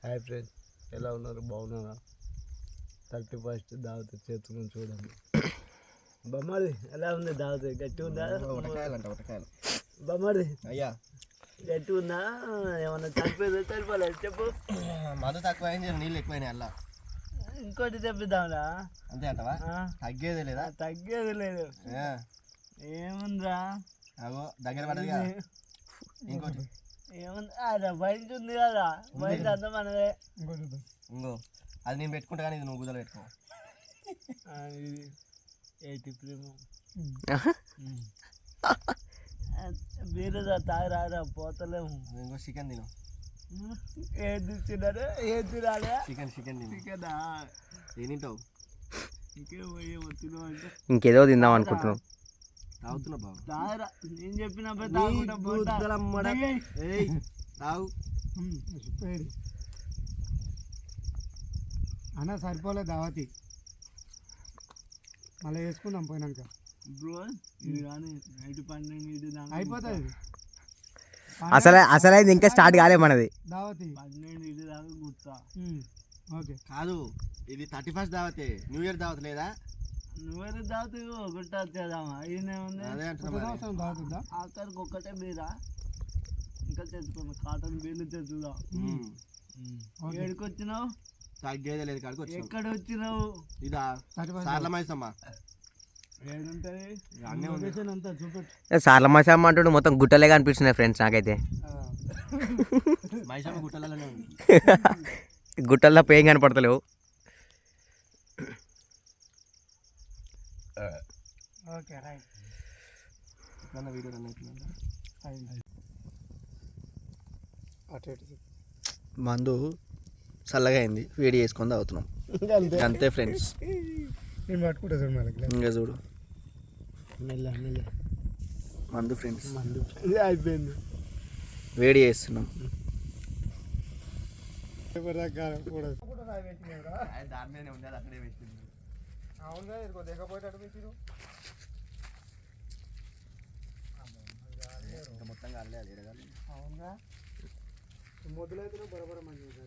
Hi friends, ఎలా ఉన్నారు? బాగున్నారా? 31st దావత్ చేస్తున్నాం చూడండి. బొమ్మది ఎలా ఉంది? దావత్ గట్టి ఉందా? బొమ్మది అయ్యా గట్టి ఉందా? ఏమన్నా చనిపోయిందా? చనిపోలేదు చెప్పు. మందు తక్కువ నీళ్ళు ఎక్కువైనాయి అలా. ఇంకోటి తెప్పిద్దాంరా. అంతే అంటవా? తగ్గేది లేదా? తగ్గేది లేదు. ఏముందిరా అగో దగ్గర పడదు. ఇంకోటి ఏముంది? అదే బయట ఉంది కదా, బయట అంతా మనదే. ఇంకో అది నేను పెట్టుకుంటా కానీ ఇది నువ్వు గుదలు పెట్టుకో. బీరదా తాగరా పోతలేము. ఇంకో చికెన్ తిను. ఏది తిన్నాడు? ఏది తినాలి? చికెన్ తిను. చికెనా? ఏం తింటావు? ఇంకేదో తిందాం అనుకుంటున్నాం. తాగుతున్నా బాబు. తాగరా, నేను చెప్పిన తాగు అన్న సరిపోలే దావతి, మళ్ళీ వేసుకుందాం పోయినాక. బ్రో ఇది కానీ నైట్ 12 అయిపోతుంది. అసలే ఇంకా స్టార్ట్ కాలే మనది దావతి 12 దాకా గుర్తా. ఓకే కాదు, ఇది 31st దావతే. న్యూ ఇయర్ దావత్ లేదా? నువ్వేరే దావత్ గుట్ట వచ్చేదామా? ఈయనే ఉంది. అదే సంవత్సరం దావతుందా? ఆఖరికి ఒక్కటే బీరా ఇంకా తెచ్చుకున్నా. కాటన్ బీర్లు తెచ్చుదా. ఏడికి వచ్చినావు? తగ్గేదే లేదు. కాడికి ఎక్కడ వచ్చినావు? ఇదా సార్ల మైసమ్మ ఏడుంటది? అంతా చూపెట్టు. సార్ల మైసమ్మ అంటుండు, మొత్తం గుట్టలే కనిపిస్తున్నాయి ఫ్రెండ్స్ నాకైతే. మైసమ్మ గుట్టలలోనే ఉంది. గుట్టల్లో పేం కనపడతలేవు. Okay right. వీడియో రన్ అవుతుందా? మందు చల్లగా అయింది, వేడి చేసుకొని తాగుతున్నాం అంతే ఫ్రెండ్స్. నేను పట్టుకుంటా సార్ మళ్ళీ. ఇంకా చూడు మెల్ల మందు ఫ్రెండ్స్, మందు అయిపోయింది. వేడి చేస్తున్నాం. అవునుగా ఇదిగో దిగపోయేటట్టు పెట్టిరు. మొత్తం కాలే. అవునుగా మొదలైతే బరబర మంచిగా.